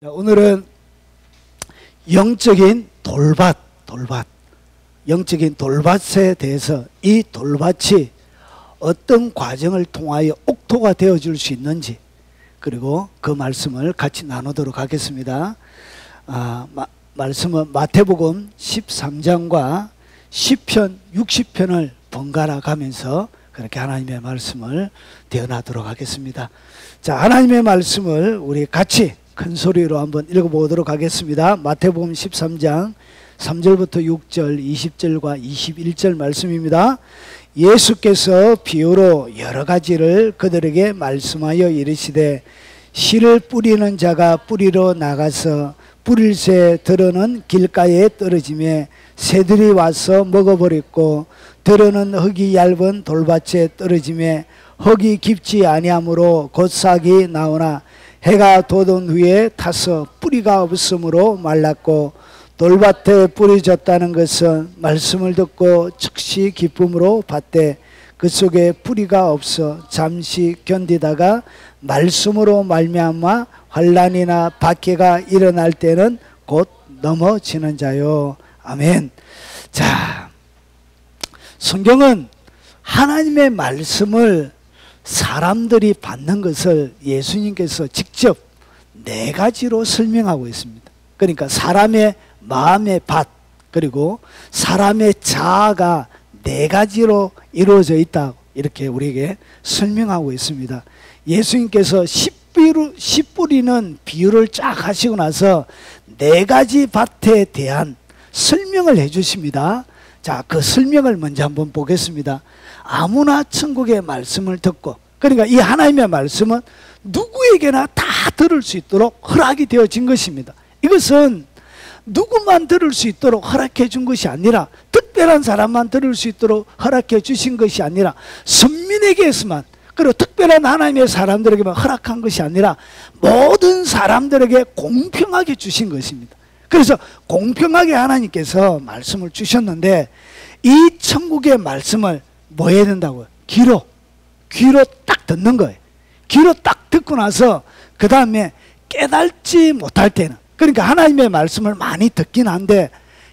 오늘은 영적인 돌밭, 영적인 돌밭에 대해서 이 돌밭이 어떤 과정을 통하여 옥토가 되어줄 수 있는지, 그리고 그 말씀을 같이 나누도록 하겠습니다. 말씀은 마태복음 13장과 시편 60편을 번갈아 가면서 그렇게 하나님의 말씀을 대언하도록 하겠습니다. 자, 하나님의 말씀을 우리 같이 큰 소리로 한번 읽어보도록 하겠습니다. 마태복음 13장 3절부터 6절, 20절과 21절 말씀입니다. 예수께서 비유로 여러 가지를 그들에게 말씀하여 이르시되, 씨를 뿌리는 자가 뿌리러 나가서 뿌릴새 들어는 길가에 떨어지매 새들이 와서 먹어버렸고, 들어는 흙이 얇은 돌밭에 떨어지매 흙이 깊지 아니하므로 곧 싹이 나오나 해가 돋은 후에 타서 뿌리가 없으므로 말랐고, 돌밭에 뿌려졌다는 것은 말씀을 듣고 즉시 기쁨으로 받되 그 속에 뿌리가 없어 잠시 견디다가 말씀으로 말미암아 환난이나 박해가 일어날 때는 곧 넘어지는 자요. 아멘. 자, 성경은 하나님의 말씀을 사람들이 받는 것을 예수님께서 직접 네 가지로 설명하고 있습니다. 그러니까 사람의 마음의 밭, 그리고 사람의 자아가 네 가지로 이루어져 있다, 이렇게 우리에게 설명하고 있습니다. 예수님께서 씨 뿌리는 비유를 쫙 하시고 나서 네 가지 밭에 대한 설명을 해 주십니다. 자, 그 설명을 먼저 한번 보겠습니다. 아무나 천국의 말씀을 듣고, 그러니까 이 하나님의 말씀은 누구에게나 다 들을 수 있도록 허락이 되어진 것입니다. 이것은 누구만 들을 수 있도록 허락해 준 것이 아니라, 특별한 사람만 들을 수 있도록 허락해 주신 것이 아니라, 선민에게서만, 그리고 특별한 하나님의 사람들에게만 허락한 것이 아니라 모든 사람들에게 공평하게 주신 것입니다. 그래서 공평하게 하나님께서 말씀을 주셨는데, 이 천국의 말씀을 뭐 해야 된다고요? 귀로 딱 듣는 거예요. 귀로 딱 듣고 나서 그 다음에 깨닫지 못할 때는, 그러니까 하나님의 말씀을 많이 듣긴 한데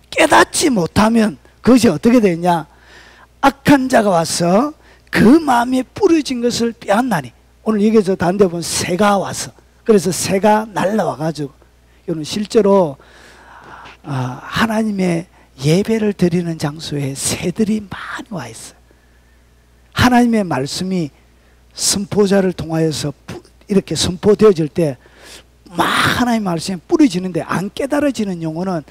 깨닫지 못하면 그것이 어떻게 되냐, 악한 자가 와서 그 마음에 뿌려진 것을 빼앗나니, 오늘 여기서 다른 데 보면 새가 와서, 그래서 새가 날라와 가지고, 이거는 실제로 하나님의 예배를 드리는 장소에 새들이 많이 와 있어요. 하나님의 말씀이 선포자를 통하여서 이렇게 선포되어질 때 막 하나님의 말씀이 뿌려지는데 안 깨달아지는 영혼은,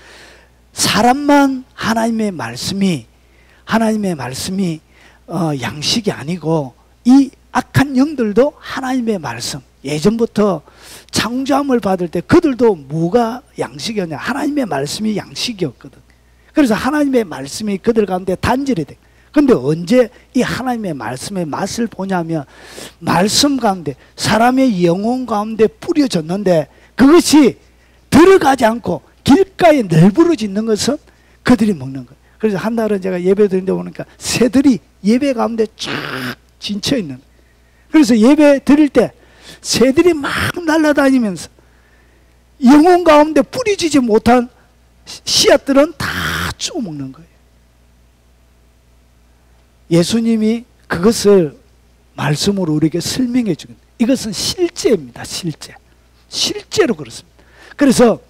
사람만 하나님의 말씀이 양식이 아니고 이 악한 영들도 하나님의 말씀, 예전부터 창조함을 받을 때 그들도 뭐가 양식이었냐, 하나님의 말씀이 양식이었거든. 그래서 하나님의 말씀이 그들 가운데 단절이 돼. 근데 언제 이 하나님의 말씀의 맛을 보냐면, 말씀 가운데, 사람의 영혼 가운데 뿌려졌는데 그것이 들어가지 않고 길가에 널브러져 있는 것은 그들이 먹는 거예요. 그래서 한 날은 제가 예배 드리는데 보니까 새들이 예배 가운데 쫙 진쳐 있는 거예요. 그래서 예배 드릴 때 새들이 막 날아다니면서 영혼 가운데 뿌려지지 못한 씨앗들은 다 쪼 먹는 거예요. 예수님이 그것을 말씀으로 우리에게 설명해 주는, 이것은 실제입니다. 실제로 그렇습니다. 그래서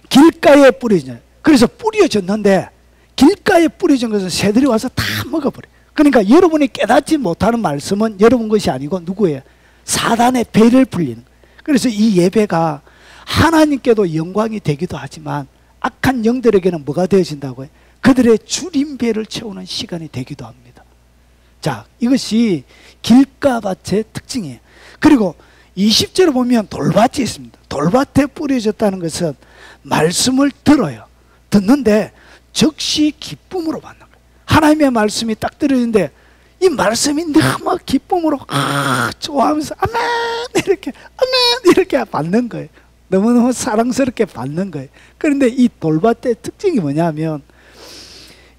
길가에 뿌려지냐, 그래서 뿌려졌는데 길가에 뿌려진 것은 새들이 와서 다 먹어버려요. 그러니까 여러분이 깨닫지 못하는 말씀은 여러분 것이 아니고 누구예요? 사단의 배를 불리는. 그래서 이 예배가 하나님께도 영광이 되기도 하지만 악한 영들에게는 뭐가 되어진다고요? 그들의 줄임배를 채우는 시간이 되기도 합니다. 자, 이것이 길가밭의 특징이에요. 그리고 20절에 보면 돌밭이 있습니다. 돌밭에 뿌려졌다는 것은 말씀을 들어요. 듣는데 즉시 기쁨으로 받는 거예요. 하나님의 말씀이 딱 들어지는데 이 말씀이 너무 기쁨으로 좋아하면서 아멘 이렇게 받는 거예요. 너무너무 사랑스럽게 받는 거예요. 그런데 이 돌밭의 특징이 뭐냐면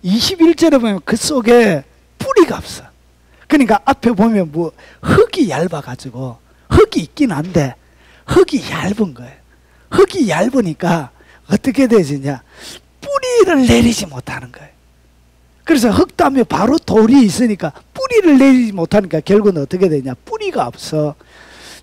21절에 보면 그 속에 뿌리가 없어. 그러니까 앞에 보면 흙이 얇아가지고, 흙이 있긴 한데 흙이 얇은 거예요. 흙이 얇으니까 어떻게 되지냐? 뿌리를 내리지 못하는 거예요. 그래서 흙 다음에 바로 돌이 있으니까 뿌리를 내리지 못하니까 결국은 어떻게 되냐? 뿌리가 없어.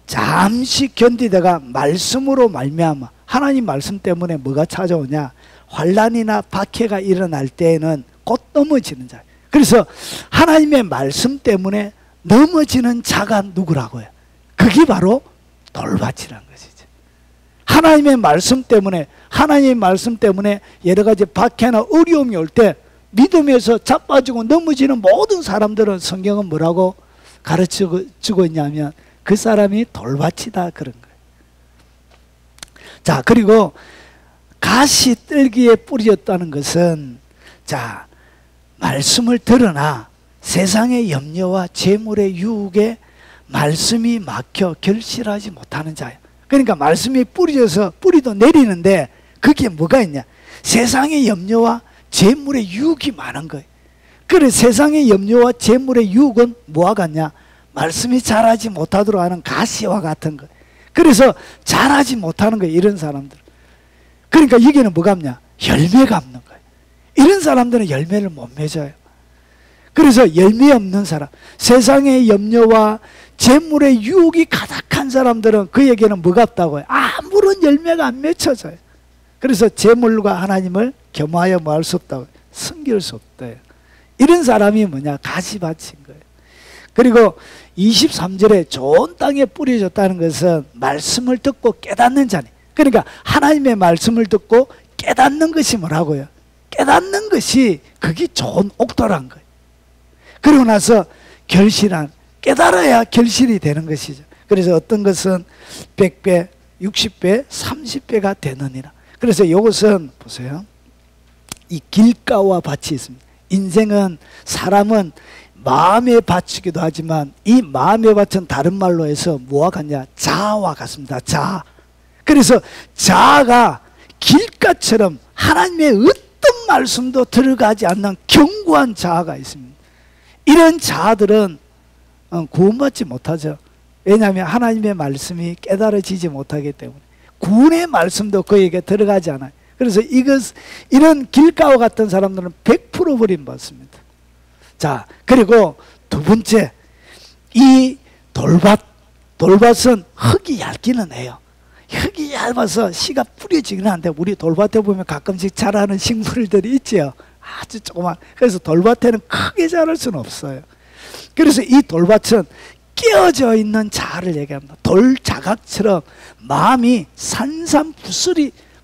잠시 견디다가 말씀으로 말미암아 하나님 말씀 때문에 뭐가 찾아오냐? 환난이나 박해가 일어날 때에는 곧 넘어지는 자. 그래서 하나님의 말씀 때문에 넘어지는 자가 누구라고요? 그게 바로 돌밭이라는 것이죠. 하나님의 말씀 때문에 여러 가지 박해나 어려움이 올 때 믿음에서 자빠지고 넘어지는 모든 사람들은 성경은 뭐라고 가르쳐주고 있냐면 그 사람이 돌밭이다 그런 거예요. 자, 그리고 가시 뜰기에 뿌려졌다는 것은 자, 말씀을 들으나 세상의 염려와 재물의 유혹에 말씀이 막혀 결실하지 못하는 자예요. 그러니까 말씀이 뿌려져서 뿌리도 내리는데 그게 뭐가 있냐? 세상의 염려와 재물의 유혹이 많은 거예요. 그래 세상의 염려와 재물의 유혹은 뭐와 같냐? 말씀이 자라지 못하도록 하는 가시와 같은 거예요. 그래서 자라지 못하는 거예요, 이런 사람들. 그러니까 여기는 뭐가 없냐? 열매가 없는 거예요. 이런 사람들은 열매를 못 맺어요. 그래서 열매 없는 사람, 세상의 염려와 재물의 유혹이 가득한 사람들은 그에게는 뭐가 없다고요? 아무런 열매가 안 맺혀져요. 그래서 재물과 하나님을 겸하여 뭐 할 수 없다고요? 섬길 수 없대요. 이런 사람이 뭐냐? 가시밭인 거예요. 그리고 23절에 좋은 땅에 뿌려졌다는 것은 말씀을 듣고 깨닫는 자니, 그러니까 하나님의 말씀을 듣고 깨닫는 것이 뭐라고요? 깨닫는 것이 그게 좋은 옥토란 거예요. 그러고 나서 결실한, 깨달아야 결실이 되는 것이죠. 그래서 어떤 것은 100배, 60배, 30배가 되느니라. 그래서 이것은 보세요. 이 길가와 밭이 있습니다. 인생은 사람은 마음의 밭이기도 하지만 이 마음의 밭은 다른 말로 해서 뭐와 같냐? 자아와 같습니다. 자아. 그래서 자아가 길가처럼 하나님의 어떤 말씀도 들어가지 않는 견고한 자아가 있습니다. 이런 자아들은 구원받지 못하죠. 왜냐하면 하나님의 말씀이 깨달아지지 못하기 때문에 구원의 말씀도 그에게 들어가지 않아요. 그래서 이런 길가와 같은 사람들은 100% 버림받습니다. 자, 그리고 두 번째, 이 돌밭은 흙이 얇기는 해요. 흙이 얇아서 씨가 뿌려지기는 한데 우리 돌밭에 보면 가끔씩 자라는 식물들이 있죠. 아주 조그만. 그래서 돌밭에는 크게 자랄 수는 없어요. 그래서 이 돌밭은 끼어져 있는 자아를 얘기합니다. 돌자각처럼 마음이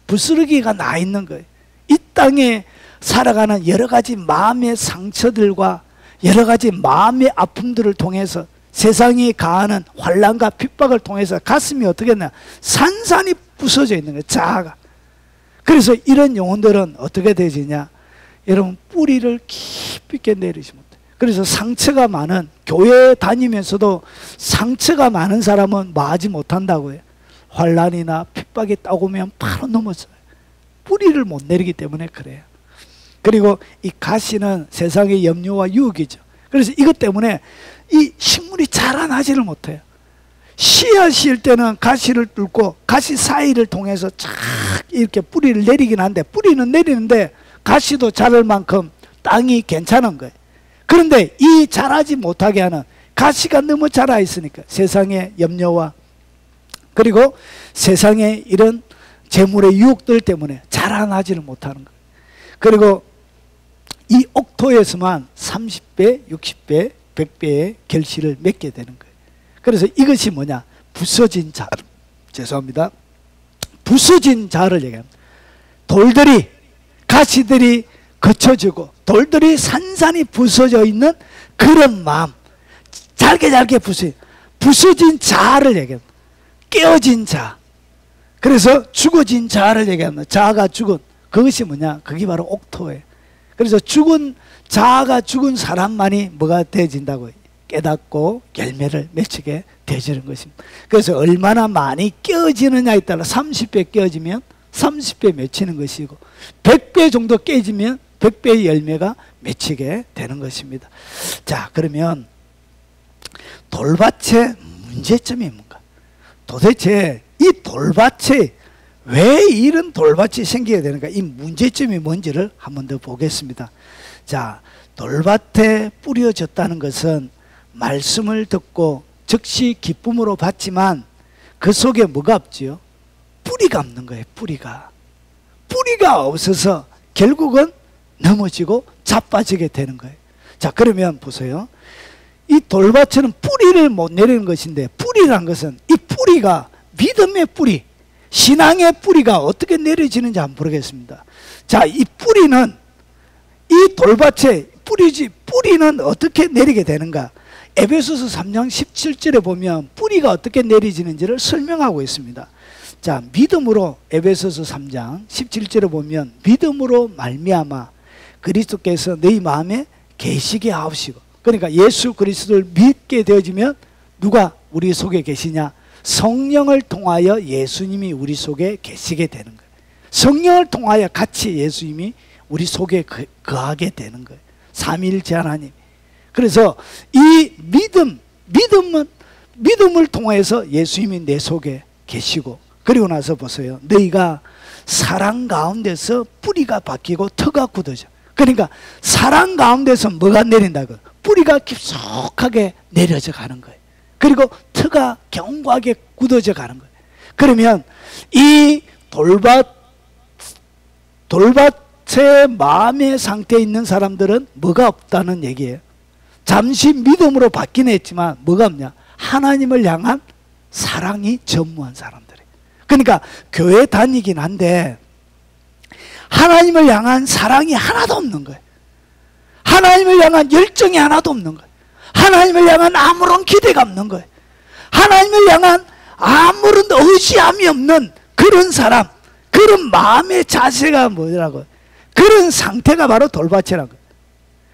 부스러기가 나 있는 거예요. 이 땅에 살아가는 여러 가지 마음의 상처들과 여러 가지 마음의 아픔들을 통해서 세상이 가하는 환난과 핍박을 통해서 가슴이 어떻게 했나? 산산이 부서져 있는 거예요, 자아가. 그래서 이런 영혼들은 어떻게 되지냐? 여러분, 뿌리를 깊이 있게 내리지 못해요. 그래서 상처가 많은, 교회 다니면서도 상처가 많은 사람은 마하지 못한다고요. 환난이나 핍박이 딱 오면 바로 넘어져요. 뿌리를 못 내리기 때문에 그래요. 그리고 이 가시는 세상의 염려와 유혹이죠. 그래서 이것 때문에 이 식물이 자라나지를 못해요. 씨앗일 때는 가시를 뚫고 가시 사이를 통해서 쫙 이렇게 뿌리를 내리긴 한데, 뿌리는 내리는데 가시도 자랄 만큼 땅이 괜찮은 거예요. 그런데 이 자라지 못하게 하는 가시가 너무 자라 있으니까 세상의 염려와 그리고 세상의 이런 재물의 유혹들 때문에 자라나지를 못하는 거예요. 그리고 이 옥토에서만 30배, 60배, 100배의 결실을 맺게 되는 거예요. 그래서 이것이 뭐냐? 부서진 자, 죄송합니다. 부서진 자를 얘기합니다. 돌들이, 가시들이 거쳐지고 돌들이 산산이 부서져 있는 그런 마음, 잘게 부서진 자를 얘기합니다. 깨어진 자. 그래서 죽어진 자를 얘기합니다. 자아가 죽은, 그것이 뭐냐? 그게 바로 옥토예요. 그래서 죽은 자아가 죽은 사람만이 뭐가 되어진다고? 깨닫고 열매를 맺히게 되어지는 것입니다. 그래서 얼마나 많이 깨어지느냐에 따라 30배 깨어지면 30배 맺히는 것이고 100배 정도 깨지면 100배의 열매가 맺히게 되는 것입니다. 자, 그러면 돌밭의 문제점이 뭔가? 도대체 이 돌밭의 왜 이런 돌밭이 생기게 되는가? 이 문제점이 뭔지를 한 번 더 보겠습니다. 자, 돌밭에 뿌려졌다는 것은 말씀을 듣고 즉시 기쁨으로 받지만 그 속에 뭐가 없지요? 뿌리가 없는 거예요. 뿌리가 없어서 결국은 넘어지고 자빠지게 되는 거예요. 자, 그러면 보세요. 이 돌밭에는 뿌리를 못 내리는 것인데, 뿌리란 것은 이 뿌리가 믿음의 뿌리, 신앙의 뿌리가 어떻게 내려지는지 한번 보겠습니다. 자, 이 뿌리는 이 돌밭에 뿌리는 어떻게 내리게 되는가? 에베소서 3장 17절에 보면 뿌리가 어떻게 내려지는지를 설명하고 있습니다. 자, 믿음으로 에베소서 3장 17절에 보면 믿음으로 말미암아 그리스도께서 너희 마음에 계시게 하옵시고, 그러니까 예수 그리스도를 믿게 되어지면 누가 우리 속에 계시냐? 성령을 통하여 예수님이 우리 속에 계시게 되는 거예요. 성령을 통하여 같이 예수님이 우리 속에 거하게 되는 거예요. 삼위일체 하나님. 그래서 이 믿음을 통해서 예수님이 내 속에 계시고, 그리고 나서 보세요. 너희가 사랑 가운데서 뿌리가 바뀌고 터가 굳어져. 그러니까 사랑 가운데서 뭐가 내린다고? 뿌리가 깊숙하게 내려져 가는 거예요. 그리고 터가 견고하게 굳어져 가는 거예요. 그러면 이 돌밭의 마음의 상태에 있는 사람들은 뭐가 없다는 얘기예요. 잠시 믿음으로 받긴 했지만 뭐가 없냐? 하나님을 향한 사랑이 전무한 사람들이에요. 그러니까 교회 다니긴 한데 하나님을 향한 사랑이 하나도 없는 거예요. 하나님을 향한 열정이 하나도 없는 거예요. 하나님을 향한 아무런 기대가 없는 거예요. 하나님을 향한 아무런 의지함이 없는 그런 사람, 그런 마음의 자세가 뭐라고요? 그런 상태가 바로 돌밭이라고요.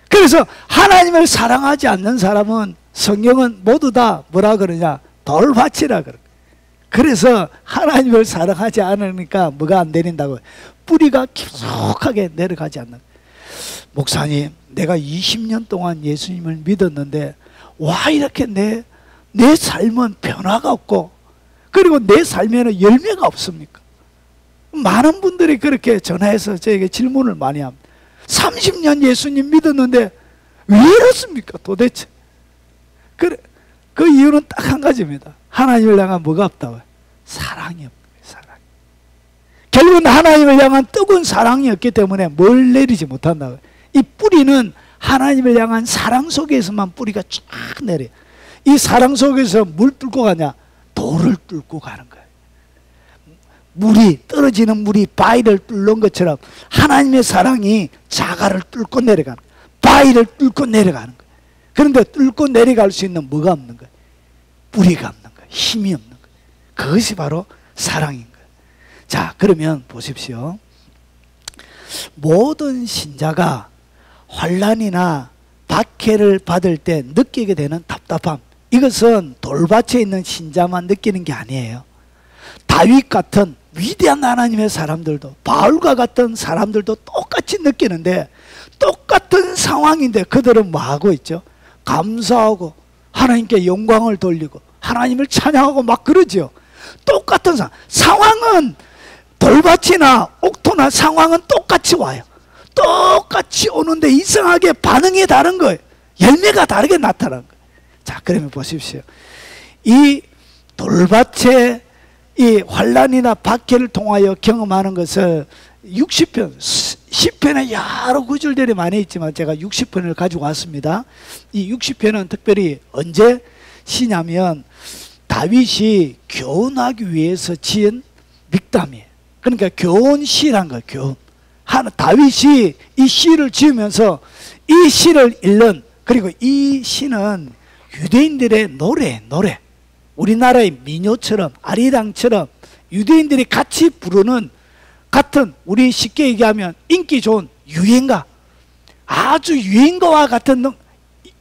그래서 하나님을 사랑하지 않는 사람은 성경은 모두 다 뭐라 그러냐? 돌밭이라 그래요. 그래서 하나님을 사랑하지 않으니까 뭐가 안 내린다고요? 뿌리가 깊숙하게 내려가지 않는 거예요. 목사님, 내가 20년 동안 예수님을 믿었는데 와, 이렇게 내 삶은 변화가 없고, 그리고 내 삶에는 열매가 없습니까? 많은 분들이 그렇게 전화해서 저에게 질문을 많이 합니다. 30년 예수님 믿었는데 왜 이렇습니까 도대체? 그 이유는 딱 한 가지입니다. 하나님을 향한 뭐가 없다고요? 사랑이 없는 거예요. 사랑. 결국은 하나님을 향한 뜨거운 사랑이 없기 때문에 뭘 내리지 못한다고요. 이 뿌리는 하나님을 향한 사랑 속에서만 뿌리가 쫙 내려요. 이 사랑 속에서 물 뚫고 가냐? 돌을 뚫고 가는 거예요. 떨어지는 물이 바위를 뚫는 것처럼 하나님의 사랑이 자갈을 뚫고 내려가는 거예요. 바위를 뚫고 내려가는 거예요. 그런데 뚫고 내려갈 수 있는 뭐가 없는 거예요? 뿌리가 없는 거예요. 힘이 없는 거예요. 그것이 바로 사랑인 거예요. 자, 그러면 보십시오. 모든 신자가 환난이나 박해를 받을 때 느끼게 되는 답답함, 이것은 돌밭에 있는 신자만 느끼는 게 아니에요. 다윗 같은 위대한 하나님의 사람들도, 바울과 같은 사람들도 똑같이 느끼는데, 똑같은 상황인데 그들은 뭐 하고 있죠? 감사하고 하나님께 영광을 돌리고 하나님을 찬양하고 막 그러죠. 똑같은 상황은 돌밭이나 옥토나 상황은 똑같이 와요. 똑같이 오는데 이상하게 반응이 다른 거예요. 열매가 다르게 나타나는 거예요. 자, 그러면 보십시오. 이 돌밭에 이 환난이나 박해를 통하여 경험하는 것을 60편, 10편에 여러 구절들이 많이 있지만 제가 60편을 가지고 왔습니다. 이 60편은 특별히 언제 시냐면 다윗이 교훈하기 위해서 지은 믹담이에요. 그러니까 교훈시란 거예요. 교훈. 다윗이 이 시를 지으면서 이 시를 읽는, 그리고 이 시는 유대인들의 노래, 우리나라의 민요처럼 아리랑처럼 유대인들이 같이 부르는 같은, 우리 쉽게 얘기하면 인기 좋은 유행가, 아주 유행가와 같은,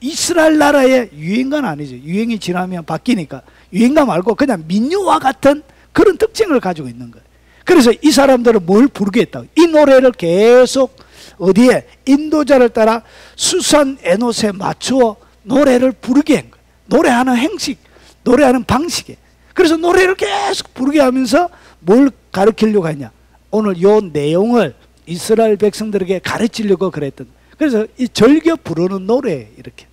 이스라엘 나라의 유행가는 아니죠. 유행이 지나면 바뀌니까 유행가 말고 그냥 민요와 같은 그런 특징을 가지고 있는 거예요. 그래서 이 사람들은 뭘 부르게 했다고? 이 노래를 계속 어디에? 인도자를 따라 수산 에노스에 맞추어 노래를 부르게 한 거예요. 노래하는 행식, 노래하는 방식에. 그래서 노래를 계속 부르게 하면서 뭘 가르치려고 했냐? 오늘 요 내용을 이스라엘 백성들에게 가르치려고 그랬던. 그래서 이 절겨 부르는 노래 이렇게.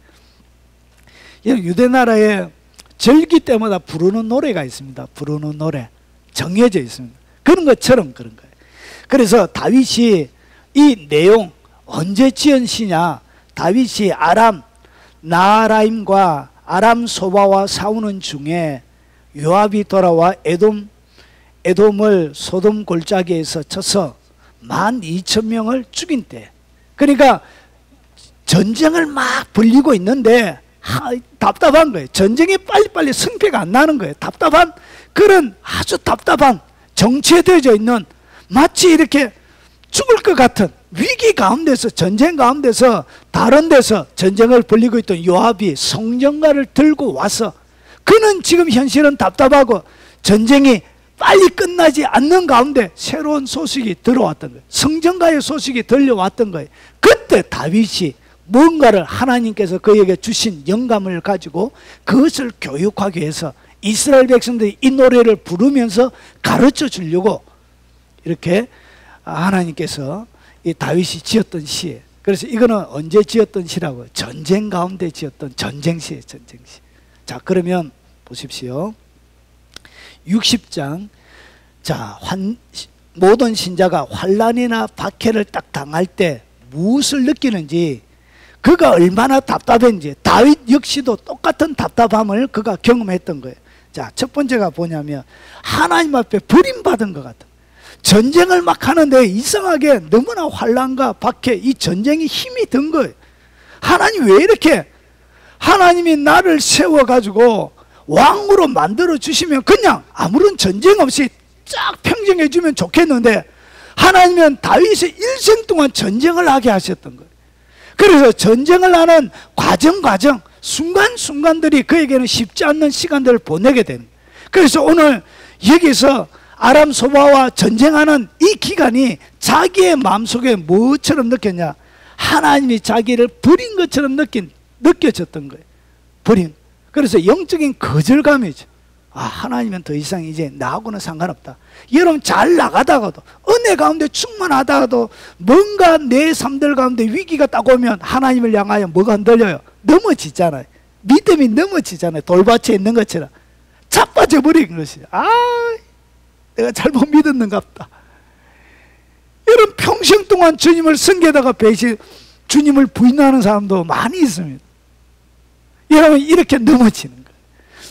유대 나라에 절기 때마다 부르는 노래가 있습니다. 부르는 노래 정해져 있습니다. 그런 것처럼 그런 거예요. 그래서 다윗이 이 내용 언제 지은 시냐? 다윗이 아람 나하라임과 아람 소바와 싸우는 중에 요압이 돌아와 에돔을 소돔 골짜기에서 쳐서 12,000명을 죽인 때, 그러니까 전쟁을 막 벌이고 있는데 답답한 거예요. 전쟁이 빨리빨리 승패가 안 나는 거예요. 답답한 그런 아주 답답한 정체되어져 있는 마치 이렇게 죽을 것 같은 위기 가운데서 전쟁 가운데서 다른 데서 전쟁을 벌이고 있던 요압이 성전가를 들고 와서 그는 지금 현실은 답답하고 전쟁이 빨리 끝나지 않는 가운데 새로운 소식이 들어왔던 거예요. 성전가의 소식이 들려왔던 거예요. 그때 다윗이 뭔가를 하나님께서 그에게 주신 영감을 가지고 그것을 교육하기 위해서 이스라엘 백성들이 이 노래를 부르면서 가르쳐 주려고 이렇게 하나님께서 이 다윗이 지었던 시예요. 그래서 이거는 언제 지었던 시라고요? 전쟁 가운데 지었던 전쟁시예요. 전쟁시. 자, 그러면 보십시오. 60장. 자, 모든 신자가 환난이나 박해를 딱 당할 때 무엇을 느끼는지, 그가 얼마나 답답했는지, 다윗 역시도 똑같은 답답함을 그가 경험했던 거예요. 자, 첫 번째가 뭐냐면 하나님 앞에 버림받은 것 같은, 전쟁을 막 하는데 이상하게 너무나 환난과 박해, 이 전쟁이 힘이 든 거예요. 하나님 왜 이렇게, 하나님이 나를 세워가지고 왕으로 만들어 주시면 그냥 아무런 전쟁 없이 쫙 평정해 주면 좋겠는데 하나님은 다윗의 일생 동안 전쟁을 하게 하셨던 거예요. 그래서 전쟁을 하는 과정 순간순간들이 그에게는 쉽지 않는 시간들을 보내게 되는 거예요. 그래서 오늘 여기서 아람 소바와 전쟁하는 이 기간이 자기의 마음속에 뭐처럼 느꼈냐? 하나님이 자기를 버린 것처럼 느껴졌던 거예요. 버린. 그래서 영적인 거절감이죠. 아, 하나님은 더 이상 이제 나하고는 상관없다. 여러분 잘 나가다가도, 은혜 가운데 충만하다가도 뭔가 내 삶들 가운데 위기가 딱 오면 하나님을 향하여 뭐가 흔들려요? 넘어지잖아요. 믿음이 넘어지잖아요. 돌밭에 있는 것처럼 자빠져 버리는 것이죠. 아, 내가 잘못 믿었는가 보다. 여러분 평생 동안 주님을 섬기다가 주님을 부인하는 사람도 많이 있습니다. 여러분 이렇게 넘어지는 거예요.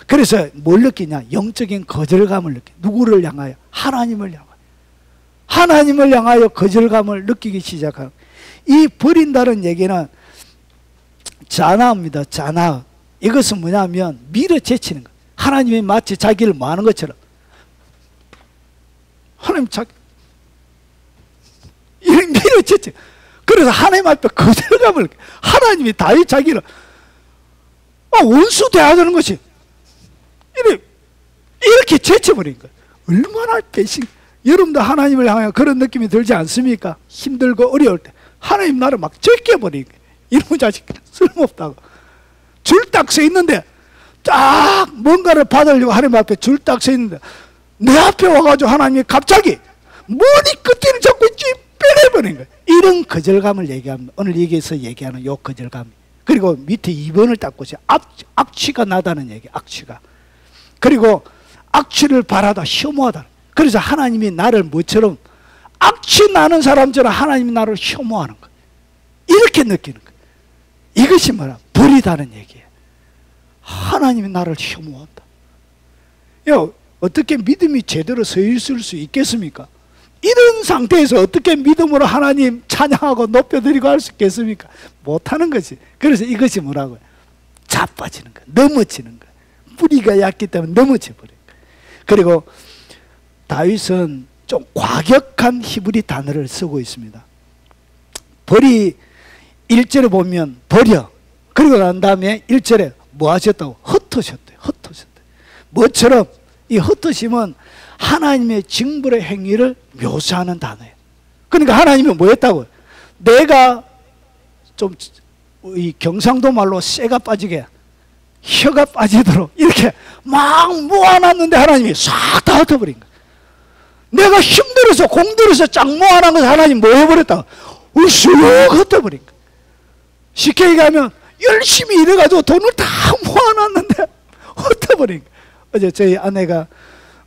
그래서 뭘 느끼냐? 영적인 거절감을 느껴. 누구를 향하여? 하나님을 향하여. 하나님을 향하여 거절감을 느끼기 시작하고, 이 버린다는 얘기는 잔아입니다. 잔아. 이것은 뭐냐면 밀어제치는 거예요. 하나님이 마치 자기를 뭐 하는 것처럼, 하나님 이렇게 밀어제치. 그래서 하나님 앞에 거절감을, 하나님이 다윗 자기를 원수 대하자는 것이 이렇게 제쳐버린 거예요. 얼마나 배신. 여러분도 하나님을 향하여 그런 느낌이 들지 않습니까? 힘들고 어려울 때 하나님 나를 막 제껴버린 거예요. 이놈의 자식 쓸모없다고 줄 딱 서 있는데, 딱 뭔가를 받으려고 하나님 앞에 줄 딱 서 있는데 내 앞에 와가지고 하나님이 갑자기 머리 끝에를 잡고 빼내버린 거예요. 이런 거절감을 얘기합니다. 오늘 여기에서 얘기하는 요 거절감. 그리고 밑에 2번을 딱 보세요. 악취가 나다는 얘기. 악취가. 그리고 악취를 바라다 혐오하다. 그래서 하나님이 나를 뭐처럼, 악취 나는 사람처럼 하나님이 나를 혐오하는 거예요. 이렇게 느끼는 거예요. 이것이 뭐라? 버리다는 얘기예요. 하나님이 나를 혐오한다. 어떻게 믿음이 제대로 서 있을 수 있겠습니까? 이런 상태에서 어떻게 믿음으로 하나님 찬양하고 높여드리고 할 수 있겠습니까? 못하는 거지. 그래서 이것이 뭐라고요? 자빠지는 거예요. 넘어지는 거예요. 뿌리가 얕기 때문에 넘어져 버려요. 그리고 다윗은 좀 과격한 히브리 단어를 쓰고 있습니다. 벌이 1절에 보면 버려. 그리고 난 다음에 1절에 뭐 하셨다고? 흩으셨대요. 흩으셨대요. 뭐처럼? 이 흩으심은 하나님의 징벌의 행위를 묘사하는 단어예요. 그러니까 하나님은 뭐 했다고요? 내가 좀 이 경상도 말로 쇠가 빠지게, 혀가 빠지도록 이렇게 막 모아놨는데 하나님이 싹 다 흩어버린 거예요. 내가 힘들어서 공들여서 짱모 안 한 것을 하나님 뭐 해버렸다? 우쑥 흩어버린 거야. 쉽게 얘기하면 열심히 일해가지고 돈을 다 모아놨는데 흩어버린 거야. 어제 저희 아내가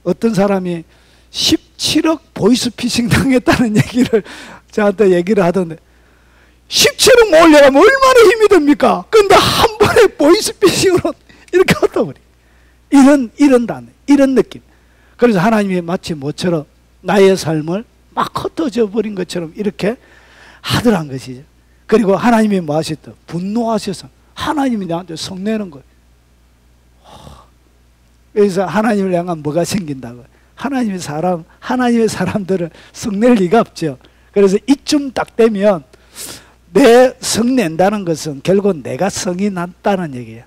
어떤 사람이 17억 보이스피싱 당했다는 얘기를 저한테 얘기를 하던데, 17억 모으려면 얼마나 힘이 듭니까? 근데 한 번에 보이스피싱으로 이렇게 흩어버린 이런 단어, 이런 느낌. 그래서 하나님이 마치 모처럼 나의 삶을 막 흩어져 버린 것처럼 이렇게 하더란 것이죠. 그리고 하나님이 뭐 하셨다? 분노하셔서 하나님이 나한테 성내는 거예요. 그래서 하나님을 향한 뭐가 생긴다고? 하나님의 사람들을 성낼 리가 없죠. 그래서 이쯤 딱 되면 내 성낸다는 것은 결국 내가 성이 났다는 얘기예요.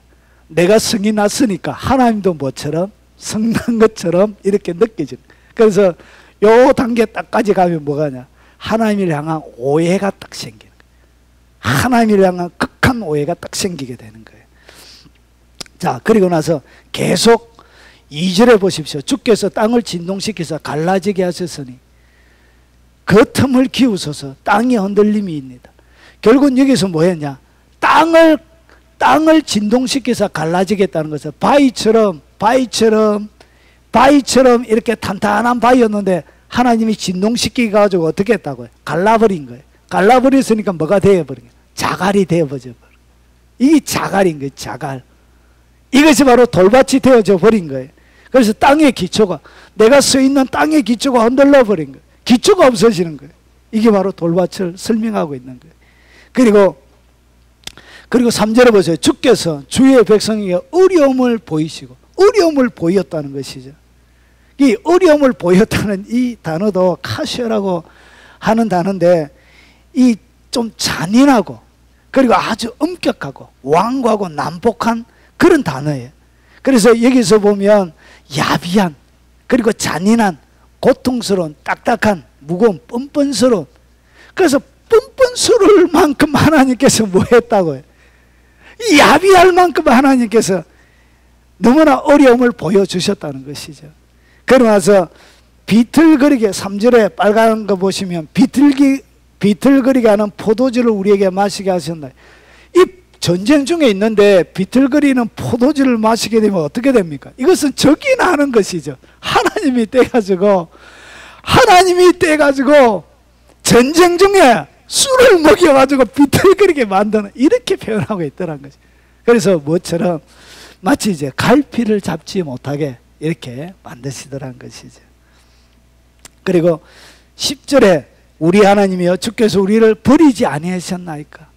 내가 성이 났으니까 하나님도 뭐처럼 성난 것처럼 이렇게 느껴지는. 그래서 요 단계 딱까지 가면 뭐가냐? 하나님을 향한 오해가 딱 생기는 거예요. 하나님을 향한 극한 오해가 딱 생기게 되는 거예요. 자, 그리고 나서 계속 2절에 보십시오. 주께서 땅을 진동시켜서 갈라지게 하셨으니 그 틈을 기우소서 땅이 흔들림이 있니다. 결국은 여기서 뭐였냐? 땅을 진동시켜서 갈라지겠다는 것은 바위처럼 이렇게 탄탄한 바위였는데 하나님이 진동시키게 가지고 어떻게 했다고요? 갈라버린 거예요. 갈라버렸으니까 뭐가 되어버린 거예요? 자갈이 되어버려. 이게 자갈인 거예요. 자갈. 이것이 바로 돌밭이 되어져 버린 거예요. 그래서 땅의 기초가, 내가 서 있는 땅의 기초가 흔들려 버린 거예요. 기초가 없어지는 거예요. 이게 바로 돌밭을 설명하고 있는 거예요. 그리고 3절에 보세요. 주께서 주의 백성에게 어려움을 보이시고, 어려움을 보였다는 것이죠. 이 어려움을 보였다는 이 단어도 카시오라고 하는 단어인데, 이 좀 잔인하고 그리고 아주 엄격하고 완고하고 난폭한 그런 단어예요. 그래서 여기서 보면 야비한, 그리고 잔인한, 고통스러운, 딱딱한, 무거운, 뻔뻔스러운. 그래서 뻔뻔스러울 만큼 하나님께서 뭐 했다고요? 이 야비할 만큼 하나님께서 너무나 어려움을 보여주셨다는 것이죠. 그러고 나서 비틀거리게, 3절에 빨간 거 보시면 비틀거리게 하는 포도주를 우리에게 마시게 하셨나요? 이 전쟁 중에 있는데 비틀거리는 포도주를 마시게 되면 어떻게 됩니까? 이것은 적이 나는 것이죠. 하나님이 떼가지고 전쟁 중에 술을 먹여가지고 비틀거리게 만드는, 이렇게 표현하고 있더란 거죠. 그래서 뭐처럼 마치 이제 갈피를 잡지 못하게 이렇게 만드시더란 것이죠. 그리고 10절에 우리 하나님이여 주께서 우리를 버리지 아니하셨나이까?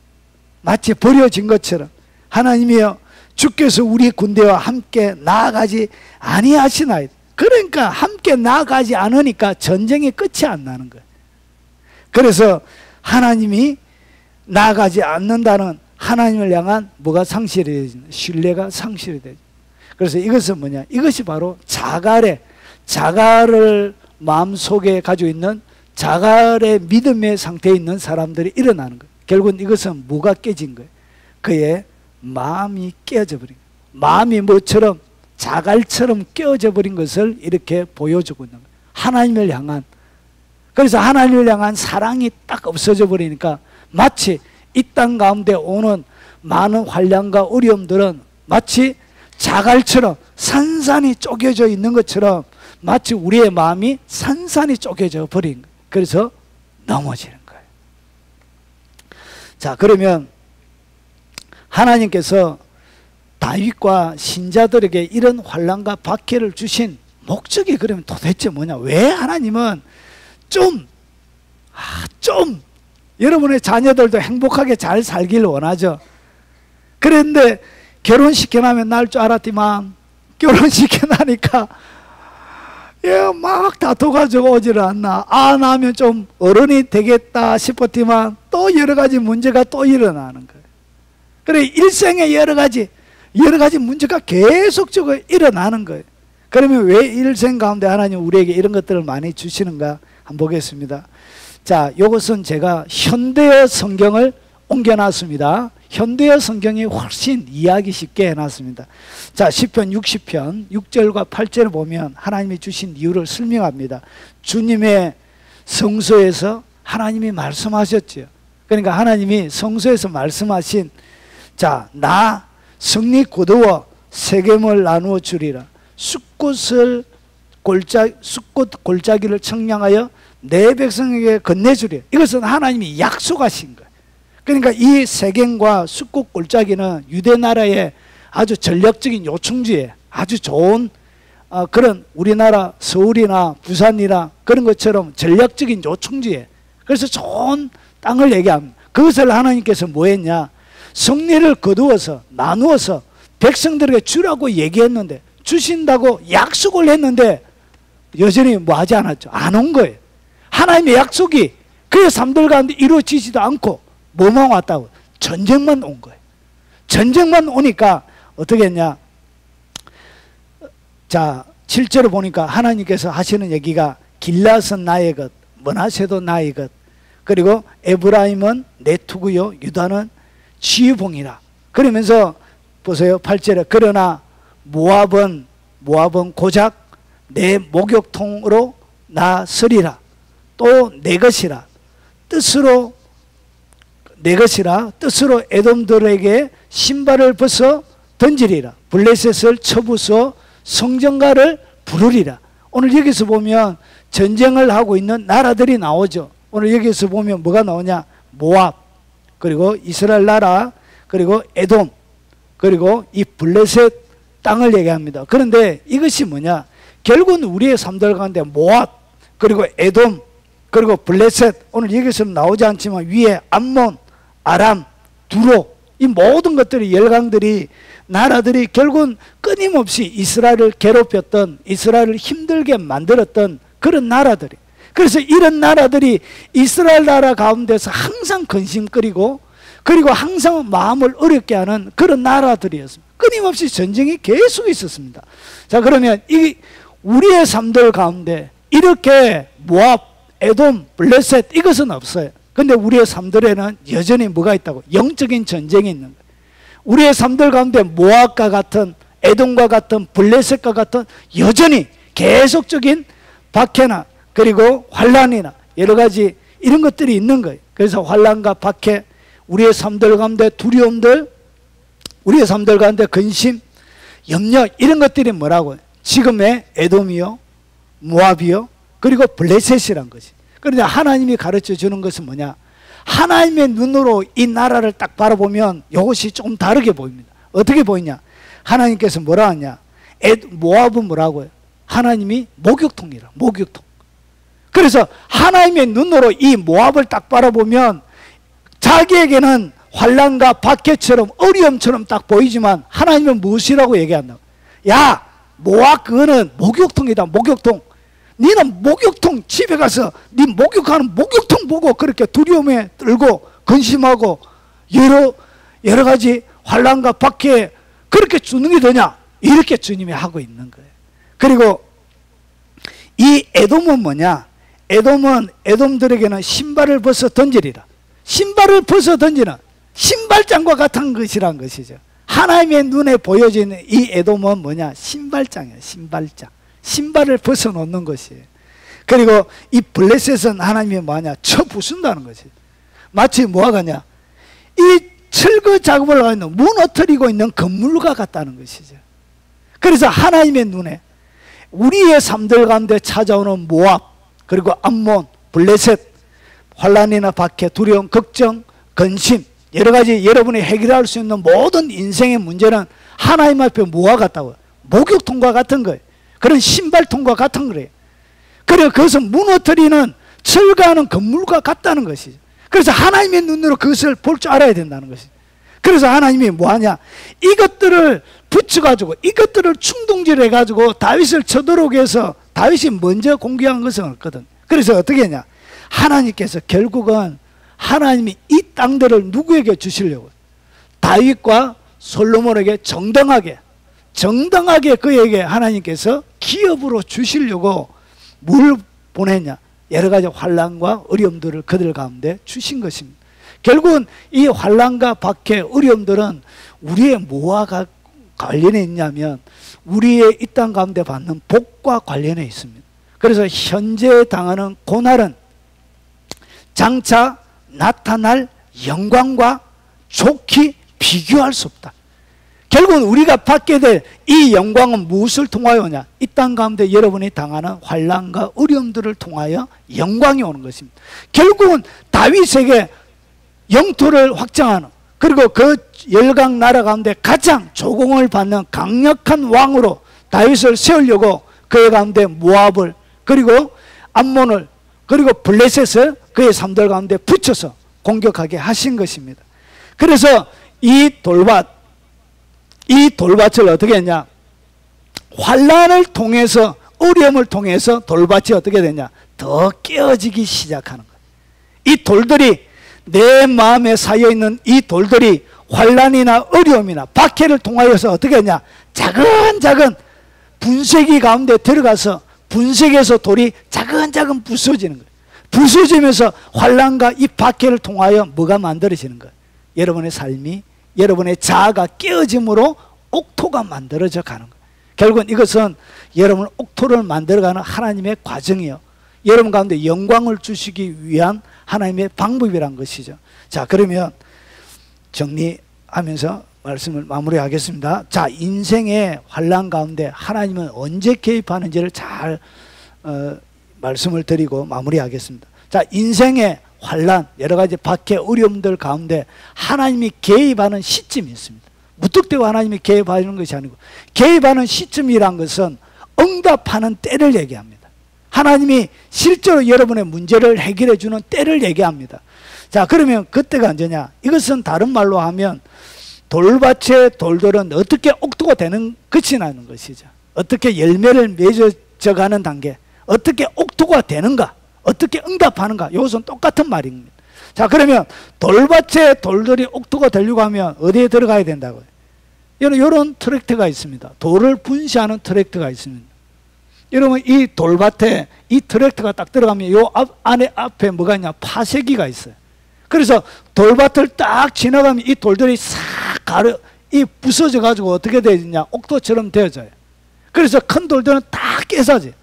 마치 버려진 것처럼 하나님이여 주께서 우리 군대와 함께 나아가지 아니하시나이다. 그러니까 함께 나아가지 않으니까 전쟁이 끝이 안 나는 거예요. 그래서 하나님이 나아가지 않는다는 하나님을 향한 뭐가 상실이 되죠? 신뢰가 상실이 되죠. 그래서 이것은 뭐냐? 이것이 바로 자갈을 마음속에 가지고 있는 자갈의 믿음의 상태에 있는 사람들이 일어나는 거예요. 결국은 이것은 뭐가 깨진 거예요? 그의 마음이 깨어져 버린 거예요. 마음이 뭐처럼 자갈처럼 깨어져 버린 것을 이렇게 보여주고 있는 거예요. 하나님을 향한. 그래서 하나님을 향한 사랑이 딱 없어져 버리니까 마치 이 땅 가운데 오는 많은 환난과 어려움들은 마치 자갈처럼 산산이 쪼개져 있는 것처럼 마치 우리의 마음이 산산이 쪼개져 버린 거예요. 그래서 넘어지는 거예요. 자, 그러면 하나님께서 다윗과 신자들에게 이런 환난과 박해를 주신 목적이 그러면 도대체 뭐냐? 왜 하나님은 좀 여러분의 자녀들도 행복하게 잘 살길 원하죠. 그런데 결혼시켜나면 날 줄 알았지만 결혼시켜나니까 막 다퉈가지고 오지를 않나. 나면 좀 어른이 되겠다 싶었지만 또 여러 가지 문제가 또 일어나는 거예요. 그래, 일생에 여러 가지 문제가 계속적으로 일어나는 거예요. 그러면 왜 일생 가운데 하나님 우리에게 이런 것들을 많이 주시는가 한번 보겠습니다. 자, 이것은 제가 현대어 성경을 옮겨놨습니다. 현대어 성경이 훨씬 이해하기 쉽게 해놨습니다. 자, 시편 60편 6절과 8절을 보면 하나님이 주신 이유를 설명합니다. 주님의 성소에서 하나님이 말씀하셨죠. 그러니까 하나님이 성소에서 말씀하신, 자, 나 성리 거두어 세겜을 나누어 주리라. 숫꽃 골짜기를 청량하여 내 백성에게 건네주리라. 이것은 하나님이 약속하신 거예요. 그러니까 이 세겜과 숫꽃 골짜기는 유대 나라의 아주 전략적인 요충지에 아주 좋은 그런 우리나라 서울이나 부산이나 그런 것처럼 전략적인 요충지에, 그래서 좋은 땅을 얘기합니다. 그것을 하나님께서 뭐 했냐? 성리를 거두어서 나누어서 백성들에게 주라고 얘기했는데, 주신다고 약속을 했는데 여전히 뭐 하지 않았죠. 안 온 거예요. 하나님의 약속이 그의 삶들 가운데 이루어지지도 않고 뭐만 왔다고? 전쟁만 온 거예요. 전쟁만 오니까 어떻게 했냐? 자, 7절을 보니까 하나님께서 하시는 얘기가 길앗은 나의 것, 므낫세도 나의 것, 그리고 에브라임은 내 투구요 유다는 지휘봉이라. 그러면서 보세요. 8절에 그러나 모압은 고작 내 목욕통으로 나 서리라. 또 내 것이라 뜻으로 에돔들에게 신발을 벗어 던지리라. 블레셋을 쳐부숴 성전가를 부르리라. 오늘 여기서 보면 전쟁을 하고 있는 나라들이 나오죠. 오늘 여기서 보면 뭐가 나오냐? 모압, 그리고 이스라엘 나라, 그리고 에돔, 그리고 이 블레셋 땅을 얘기합니다. 그런데 이것이 뭐냐? 결국은 우리의 삶들 가운데 모압, 그리고 에돔, 그리고 블레셋, 오늘 여기서는 나오지 않지만 위에 암몬, 아람, 두로, 이 모든 것들이 열강들이, 나라들이 결국은 끊임없이 이스라엘을 괴롭혔던, 이스라엘을 힘들게 만들었던 그런 나라들이, 그래서 이런 나라들이 이스라엘 나라 가운데서 항상 근심거리고, 그리고 항상 마음을 어렵게 하는 그런 나라들이었습니다. 끊임없이 전쟁이 계속 있었습니다. 자, 그러면 이 우리의 삶들 가운데 이렇게 모압, 에돔, 블레셋 이것은 없어요. 근데 우리의 삶들에는 여전히 뭐가 있다고? 영적인 전쟁이 있는 거예요. 우리의 삶들 가운데 모압과 같은, 에돔과 같은, 블레셋과 같은 여전히 계속적인 박해나 그리고 환란이나 여러 가지 이런 것들이 있는 거예요. 그래서 환란과 박해, 우리의 삶들 가운데 두려움들, 우리의 삶들 가운데 근심, 염려, 이런 것들이 뭐라고요? 지금의 에돔이요, 모압이요, 그리고 블레셋이란 것이. 그런데 하나님이 가르쳐 주는 것은 뭐냐? 하나님의 눈으로 이 나라를 딱 바라보면 이것이 좀 다르게 보입니다. 어떻게 보이냐? 하나님께서 뭐라 하냐? 모압은 뭐라고요? 하나님이 목욕통이라, 목욕통. 그래서 하나님의 눈으로 이 모압을 딱 바라보면 자기에게는 환란과 박해처럼 어려움처럼 딱 보이지만 하나님은 무엇이라고 얘기한다? 야, 모압 그거는 목욕통이다, 목욕통. 니는 목욕통 집에 가서 니 목욕하는 목욕통 보고 그렇게 두려움에 떨고 근심하고 여러 가지 환란과 박해 그렇게 주는 게 되냐? 이렇게 주님이 하고 있는 거예요. 그리고 이 에돔은 뭐냐? 에돔은 에돔들에게는 신발을 벗어 던지리라. 신발을 벗어 던지는 신발장과 같은 것이란 것이죠. 하나님의 눈에 보여지는 이 에돔은 뭐냐? 신발장이에요. 신발장. 신발을 벗어놓는 것이에요. 그리고 이 블레셋은 하나님이 뭐하냐? 쳐부순다는 것이에요. 마치 뭐가 가냐? 이 철거 작업을 하고 있는, 무너뜨리고 있는 건물과 같다는 것이죠. 그래서 하나님의 눈에 우리의 삶들 가운데 찾아오는 모압, 그리고 암몬, 블레셋, 환란이나 박해, 두려움, 걱정, 근심, 여러 가지 여러분이 해결할 수 있는 모든 인생의 문제는 하나님 앞에 뭐와 같다고요? 목욕통과 같은 거예요. 그런 신발통과 같은 거예요. 그래서 그것은 무너뜨리는 철거하는 건물과 같다는 것이죠. 그래서 하나님의 눈으로 그것을 볼 줄 알아야 된다는 것이죠. 그래서 하나님이 뭐하냐? 이것들을 붙여가지고 이것들을 충동질해 가지고 다윗을 쳐들어오게 해서 다윗이 먼저 공격한 것은 없거든. 그래서 어떻게 했냐? 하나님께서 결국은 하나님이 이 땅들을 누구에게 주시려고? 다윗과 솔로몬에게 정당하게 그에게 하나님께서 기업으로 주시려고 뭘 보냈냐? 여러 가지 환란과 어려움들을 그들 가운데 주신 것입니다. 결국은 이 환난과 박해, 어려움들은 우리의 뭐와 관련해 있냐면 우리의 이 땅 가운데 받는 복과 관련해 있습니다. 그래서 현재 당하는 고난은 장차 나타날 영광과 좋게 비교할 수 없다. 결국은 우리가 받게 될 이 영광은 무엇을 통하여 오냐? 이 땅 가운데 여러분이 당하는 환난과 어려움들을 통하여 영광이 오는 것입니다. 결국은 다윗에게 영토를 확장하는, 그리고 그 열강 나라 가운데 가장 조공을 받는 강력한 왕으로 다윗을 세우려고 그의 가운데 모압을, 그리고 암몬을, 그리고 블레셋을 그의 삶들 가운데 붙여서 공격하게 하신 것입니다. 그래서 이 돌밭을 어떻게 했냐? 환난을 통해서, 어려움을 통해서 돌밭이 어떻게 되냐? 더 깨어지기 시작하는 거예요. 이 돌들이, 내 마음에 쌓여있는 이 돌들이 환난이나 어려움이나 박해를 통하여서 어떻게 했냐? 작은 분쇄기 가운데 들어가서 분쇄기에서 돌이 작은 부서지는 거예요. 부서지면서 환난과 이 박해를 통하여 뭐가 만들어지는 거예요? 여러분의 삶이, 여러분의 자아가 깨어짐으로 옥토가 만들어져 가는 거예요. 결국은 이것은 여러분 옥토를 만들어가는 하나님의 과정이요, 여러분 가운데 영광을 주시기 위한 하나님의 방법이란 것이죠. 자, 그러면 정리하면서 말씀을 마무리하겠습니다. 자, 인생의 환난 가운데 하나님은 언제 개입하는지를 잘 말씀을 드리고 마무리하겠습니다. 자, 인생의 환난, 여러 가지 박해, 어려움들 가운데 하나님이 개입하는 시점이 있습니다. 무턱대고 하나님이 개입하는 것이 아니고, 개입하는 시점이란 것은 응답하는 때를 얘기합니다. 하나님이 실제로 여러분의 문제를 해결해 주는 때를 얘기합니다. 자, 그러면 그때가 언제냐? 이것은 다른 말로 하면 돌밭의 돌들은 어떻게 옥토가 되는 것이 나는 것이죠. 어떻게 열매를 맺어가는 단계, 어떻게 옥토가 되는가, 어떻게 응답하는가, 이것은 똑같은 말입니다. 자, 그러면 돌밭의 돌들이 옥토가 되려고 하면 어디에 들어가야 된다고요? 이런 트랙트가 있습니다. 돌을 분쇄하는 트랙트가 있습니다. 여러분, 이 돌밭에 이 트랙트가 딱 들어가면 요 안에 앞에 뭐가 있냐? 파쇄기가 있어요. 그래서 돌밭을 딱 지나가면 이 돌들이 싹 이 부서져 가지고 어떻게 되느냐? 옥토처럼 되어져요. 그래서 큰 돌들은 다 깨사지.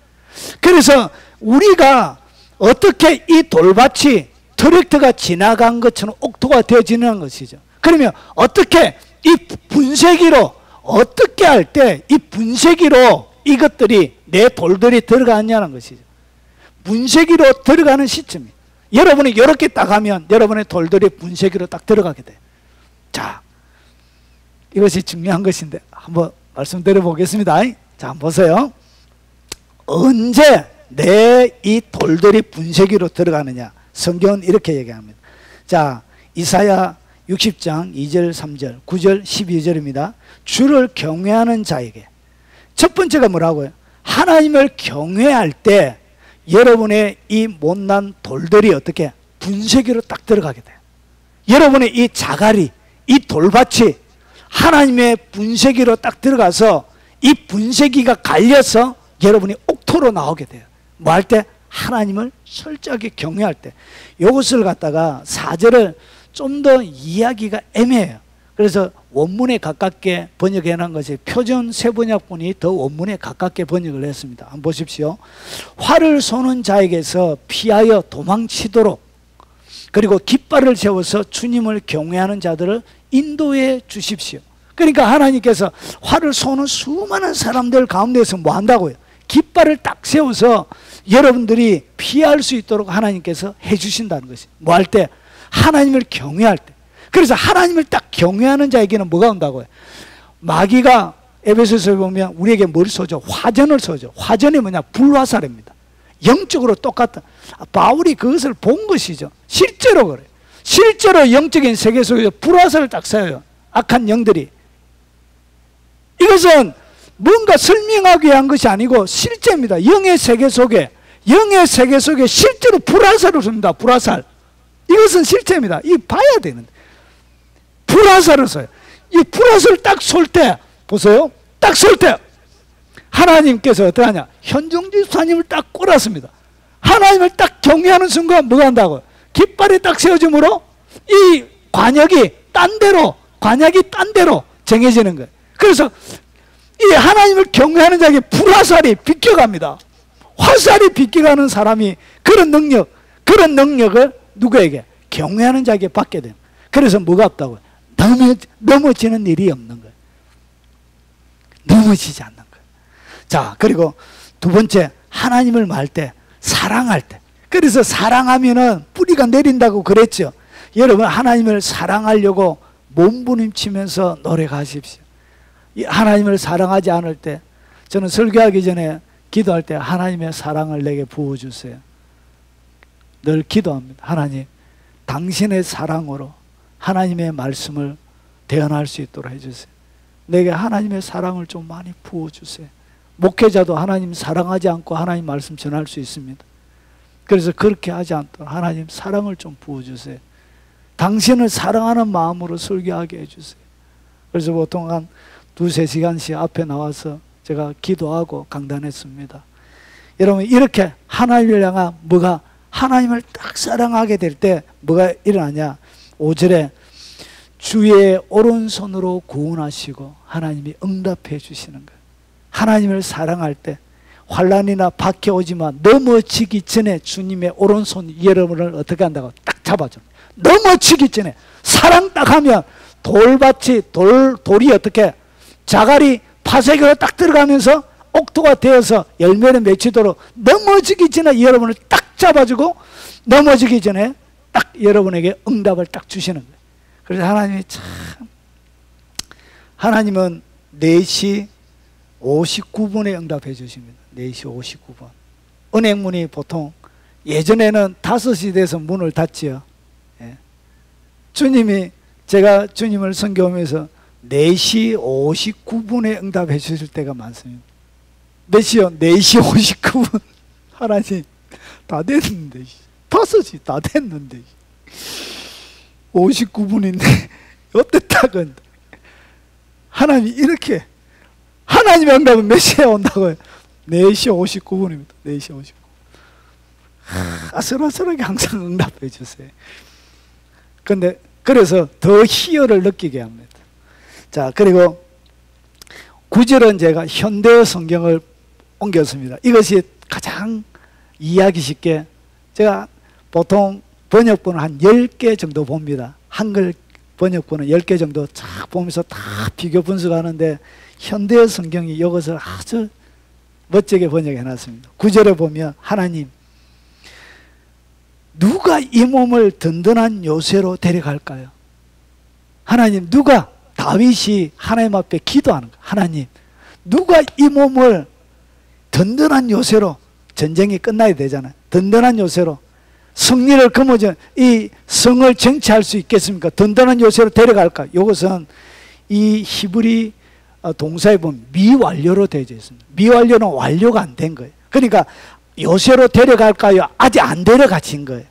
그래서 우리가 어떻게 이 돌밭이 트랙터가 지나간 것처럼 옥토가 되어지는 것이죠. 그러면 어떻게 이 분쇄기로, 어떻게 할 때 이 분쇄기로 이것들이, 내 돌들이 들어가느냐는 것이죠. 분쇄기로 들어가는 시점이, 여러분이 이렇게 딱 하면 여러분의 돌들이 분쇄기로 딱 들어가게 돼요. 자, 이것이 중요한 것인데 한번 말씀드려 보겠습니다. 자, 한번 보세요. 언제 내 이 돌들이 분쇄기로 들어가느냐? 성경은 이렇게 얘기합니다. 자, 이사야 60장 2절, 3절, 9절, 12절입니다. 주를 경외하는 자에게, 첫 번째가 뭐라고요? 하나님을 경외할 때 여러분의 이 못난 돌들이 어떻게 분쇄기로 딱 들어가게 돼요. 여러분의 이 자갈이, 이 돌밭이 하나님의 분쇄기로 딱 들어가서 이 분쇄기가 갈려서 여러분이 옥토로 나오게 돼요. 뭐 할 때? 하나님을 철저하게 경외할 때. 이것을 갖다가 4절을 좀 더 이해하기가 애매해요. 그래서 원문에 가깝게 번역해 놓은 것이 표준 세번역본이 더 원문에 가깝게 번역을 했습니다. 한번 보십시오. 활을 쏘는 자에게서 피하여 도망치도록, 그리고 깃발을 세워서 주님을 경외하는 자들을 인도해 주십시오. 그러니까 하나님께서 활을 쏘는 수많은 사람들 가운데서 뭐 한다고요? 깃발을 딱 세워서 여러분들이 피할 수 있도록 하나님께서 해주신다는 것이, 뭐 할 때? 하나님을 경외할 때. 그래서 하나님을 딱 경외하는 자에게는 뭐가 온다고요? 마귀가 에베소서에 보면 우리에게 뭘 쏘죠? 화전을 쏘죠. 화전이 뭐냐? 불화살입니다. 영적으로 똑같다. 바울이 그것을 본 것이죠. 실제로 그래요. 실제로 영적인 세계 속에서 불화살을 딱 쏴요. 악한 영들이. 이것은 뭔가 설명하기 위한 것이 아니고 실제입니다. 영의 세계 속에 실제로 불화살을 쏩니다. 불화살. 이것은 실제입니다. 이 봐야 되는데. 불화살을 쏴요. 이 불화살을 딱 쏠 때, 보세요. 딱 쏠 때 하나님께서 어떠하냐? 현종지사님을 딱 꼬랐습니다. 하나님을 딱 경외하는 순간 뭐가 한다고요? 깃발이 딱 세워짐으로 이 관역이 딴 데로 정해지는 거예요. 그래서 이 하나님을 경외하는 자에게 불화살이 비껴갑니다. 화살이 비껴가는 사람이 그런 능력을 누구에게? 경외하는 자에게 받게 됩니다. 그래서 뭐가 없다고요? 넘어지는 일이 없는 거예요. 넘어지지 않는 거예요. 자, 그리고 두 번째, 하나님을 말 때, 사랑할 때. 그래서 사랑하면은 뿌리가 내린다고 그랬죠. 여러분, 하나님을 사랑하려고 몸부림치면서 노력하십시오. 하나님을 사랑하지 않을 때, 저는 설교하기 전에 기도할 때 하나님의 사랑을 내게 부어주세요. 늘 기도합니다. 하나님, 당신의 사랑으로 하나님의 말씀을 대언할 수 있도록 해주세요. 내게 하나님의 사랑을 좀 많이 부어주세요. 목회자도 하나님 사랑하지 않고 하나님 말씀 전할 수 있습니다. 그래서 그렇게 하지 않도록 하나님 사랑을 좀 부어주세요. 당신을 사랑하는 마음으로 설교하게 해주세요. 그래서 보통 한 2~3시간씩 앞에 나와서 제가 기도하고 강단했습니다. 여러분, 이렇게 하나님을 향한 하나님을 딱 사랑하게 될 때 뭐가 일어나냐? 5절에 주의 오른손으로 구원하시고 하나님이 응답해 주시는 거예요. 하나님을 사랑할 때 환난이나 박해 오지만 넘어지기 전에 주님의 오른손이 여러분을 어떻게 한다고? 딱 잡아줘. 넘어지기 전에 사랑 딱 하면 돌이 어떻게 자갈이 파쇄기로 딱 들어가면서 옥토가 되어서 열매를 맺히도록 넘어지기 전에 여러분을 딱 잡아주고 넘어지기 전에 딱 여러분에게 응답을 딱 주시는 거예요. 그래서 하나님이 하나님은 4시 59분에 응답해 주십니다. 4시 59분. 은행문이 보통 예전에는 5시 돼서 문을 닫지요. 예. 제가 주님을 섬겨오면서 4시 59분에 응답해 주실 때가 많습니다. 몇 시요? 4시 59분. 하나님, 다 됐는데 5시 다 됐는데 59분인데 어땠다고. 하나님이 이렇게, 하나님의 응답은 몇 시에 온다고요? 4시 59분입니다. 4시 59분. 아슬아슬하게 항상 응답해 주세요. 그래서 더 희열을 느끼게 합니다. 자, 그리고 9절은 제가 현대 성경을 옮겼습니다. 이것이 가장 이해하기 쉽게, 제가 보통 번역본을 한 10개 정도 봅니다. 한글 번역본은 10개 정도 쫙 보면서 다 비교 분석하는데 현대 성경이 이것을 아주 멋지게 번역해 놨습니다. 9절에 보면 하나님, 누가 이 몸을 든든한 요새로 데려갈까요? 하나님, 다윗이 하나님 앞에 기도하는 거예요. 하나님, 누가 이 몸을 든든한 요새로, 전쟁이 끝나야 되잖아요. 든든한 요새로 승리를 거머쥐는 이 성을 정치할 수 있겠습니까? 든든한 요새로 데려갈까? 이것은 이 히브리 동사에 보면 미완료로 되어 있습니다. 미완료는 완료가 안 된 거예요. 그러니까 요새로 데려갈까요? 아직 안 데려가진 거예요.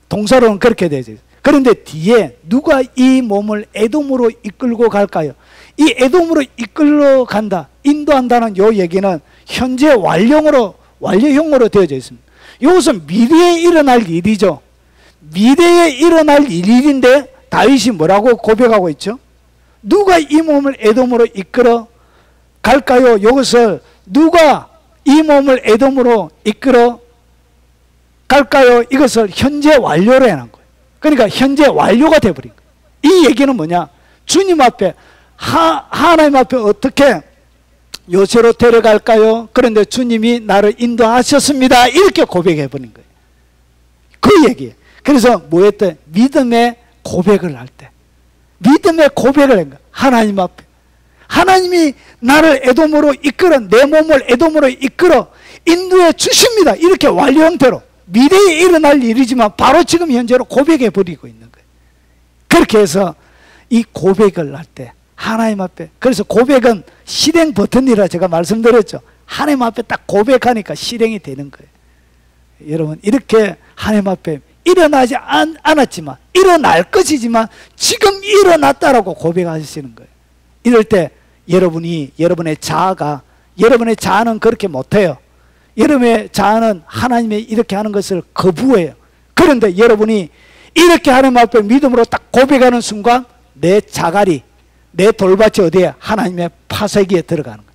동사로는 그렇게 되어 있어요. 그런데 뒤에 누가 이 몸을 에돔으로 이끌고 갈까요? 이 에돔으로 이끌러 간다, 인도한다는 요 얘기는 현재 완료형으로 되어져 있습니다. 이것은 미래에 일어날 일이죠. 미래에 일어날 일인데 다윗이 뭐라고 고백하고 있죠? 누가 이 몸을 에돔으로 이끌어 갈까요? 이것을 누가 이 몸을 에돔으로 이끌어 갈까요? 이것을 현재 완료로 해놓은 거예요. 그러니까 현재 완료가 되어버린 거예요. 이 얘기는 뭐냐? 주님 앞에 하나님 앞에 어떻게 요새로 데려갈까요? 그런데 주님이 나를 인도하셨습니다. 이렇게 고백해버린 거예요. 그 얘기예요. 그래서 뭐 했대? 믿음의 고백을 할 때, 믿음의 고백을 한 거예요. 하나님 앞에 하나님이 나를 에돔으로 이끌어, 내 몸을 에돔으로 이끌어 인도해 주십니다. 이렇게 완료 형태로 미래에 일어날 일이지만 바로 지금 현재로 고백해 버리고 있는 거예요. 그렇게 해서 이 고백을 할 때 하나님 앞에, 그래서 고백은 실행 버튼이라 제가 말씀드렸죠. 하나님 앞에 딱 고백하니까 실행이 되는 거예요. 여러분, 이렇게 하나님 앞에 일어나지 않았지만, 일어날 것이지만 지금 일어났다라고 고백하시는 거예요. 이럴 때 여러분의 자아는 그렇게 못해요. 여러분의 자아는 하나님의 이렇게 하는 것을 거부해요. 그런데 여러분이 이렇게 하나님 앞에 믿음으로 딱 고백하는 순간 내 자갈이, 내 돌밭이 어디에? 하나님의 파쇄기에 들어가는 거예요.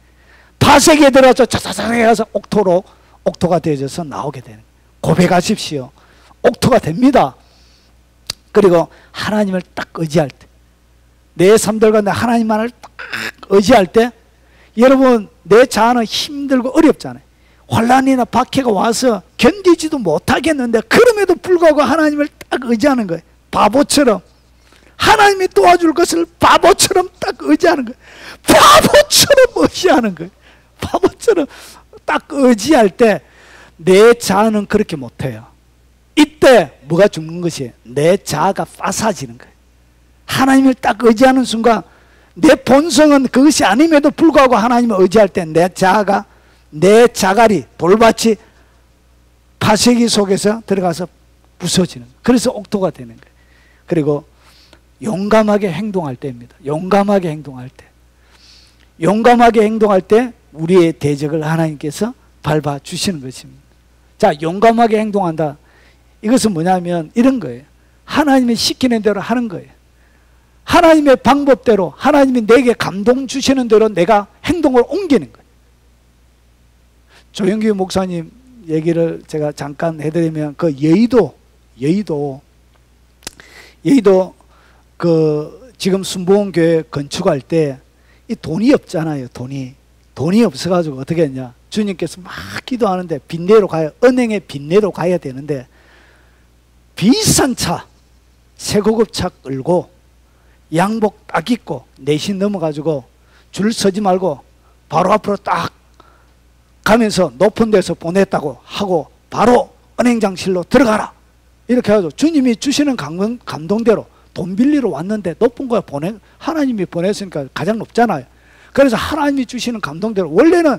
파쇄기에 들어가서 차차차 해서 옥토가 되어져서 나오게 되는 거예요. 고백하십시오. 옥토가 됩니다. 그리고 하나님을 딱 의지할 때, 내 삶들 가운데 하나님만을 딱 의지할 때, 여러분 내 자아는 힘들고 어렵잖아요. 환난이나 박해가 와서 견디지도 못하겠는데 그럼에도 불구하고 하나님을 딱 의지하는 거예요. 바보처럼. 하나님이 도와줄 것을 바보처럼 딱 의지하는 거예요. 바보처럼 의지하는 거예요. 바보처럼 딱 의지할 때 내 자아는 그렇게 못해요. 이때 뭐가 죽는 것이에요? 내 자아가 빠사지는 거예요. 하나님을 딱 의지하는 순간 내 본성은 그것이 아님에도 불구하고 하나님을 의지할 때 내 자아가, 내 자갈이, 돌밭이 파쇄기 속에서 들어가서 부서지는 거예요. 그래서 옥토가 되는 거예요. 그리고 용감하게 행동할 때입니다. 용감하게 행동할 때. 용감하게 행동할 때 우리의 대적을 하나님께서 밟아 주시는 것입니다. 자, 용감하게 행동한다. 이것은 뭐냐면 이런 거예요. 하나님이 시키는 대로 하는 거예요. 하나님의 방법대로, 하나님이 내게 감동 주시는 대로 내가 행동을 옮기는 거예요. 조영규 목사님 얘기를 제가 잠깐 해드리면, 그 여의도 그 지금 순복음교회 건축할 때 이 돈이 없잖아요. 돈이 없어가지고 어떻게 했냐, 주님께서 막 기도하는데 빚내러 가야, 은행에 빚내러 가야 되는데 비싼 차, 새고급 차 끌고 양복 딱 입고 내신 넘어가지고 줄 서지 말고 바로 앞으로 딱 가면서 높은 데서 보냈다고 하고 바로 은행장실로 들어가라, 이렇게 해가지고 주님이 주시는 감동대로 돈 빌리러 왔는데 높은 거야 하나님이 보냈으니까 가장 높잖아요. 그래서 하나님이 주시는 감동대로, 원래는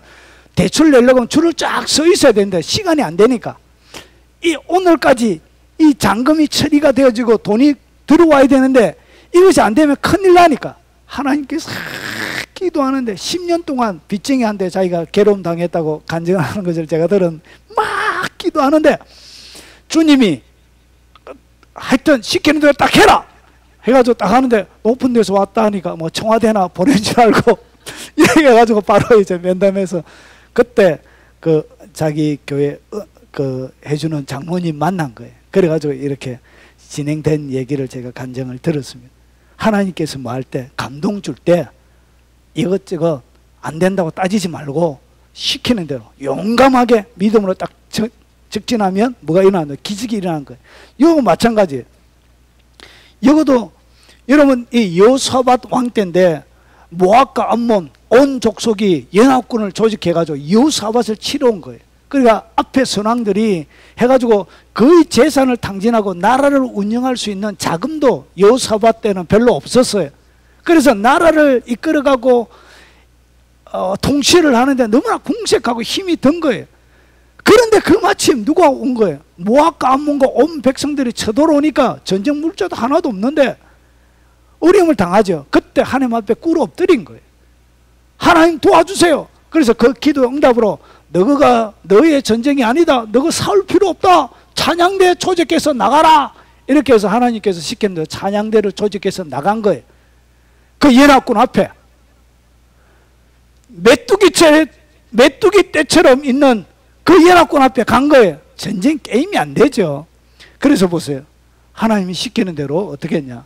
대출 내려고 하면 줄을 쫙 서 있어야 되는데 시간이 안 되니까 이 오늘까지 이 잔금이 처리가 되어지고 돈이 들어와야 되는데 이것이 안 되면 큰일 나니까 하나님께서 기도하는데 10년 동안 빚쟁이 한테 자기가 괴로움 당했다고 간증하는 것을 제가 들은, 막 기도하는데 주님이 하여튼 시키는 대로 딱 해라 해가지고 딱 하는데 높은 데서 왔다 하니까 뭐 청와대나 보낸 줄 알고 이렇게 해가지고 바로 이제 면담해서 그때 그 자기 교회 그 해주는 장로님 만난 거예요. 그래가지고 이렇게 진행된 얘기를 제가 간증을 들었습니다. 하나님께서 뭐 할 때, 감동 줄 때 이것저것 안 된다고 따지지 말고 시키는 대로 용감하게 믿음으로 딱 직진하면 뭐가 일어나는 거예요? 기적이 일어나는 거예요. 이거 마찬가지예요. 이것도 여러분 이 여호사밧 왕 때인데 모압과 암몬 온 족속이 연합군을 조직해가지고 여호사밧을 치러 온 거예요. 그러니까 앞에 선왕들이 해가지고 거의 재산을 탕진하고 나라를 운영할 수 있는 자금도 여호사밧 때는 별로 없었어요. 그래서 나라를 이끌어가고 통치를 하는데 너무나 궁색하고 힘이 든 거예요. 그런데 그 마침 누가 온 거예요? 모압과 암몬과 온 백성들이 쳐들어오니까 전쟁 물자도 하나도 없는데 어려움을 당하죠. 그때 하나님 앞에 꿇어 엎드린 거예요. 하나님 도와주세요. 그래서 그 기도 응답으로 너가 너의 전쟁이 아니다, 너가 싸울 필요 없다, 찬양대 조직해서 나가라, 이렇게 해서 하나님께서 시켰는데 찬양대를 조직해서 나간 거예요. 그 연합군 앞에 메뚜기 떼처럼 있는 그 연합군 앞에 간 거예요. 전쟁 게임이 안 되죠. 그래서 보세요, 하나님이 시키는 대로 어떻게 했냐,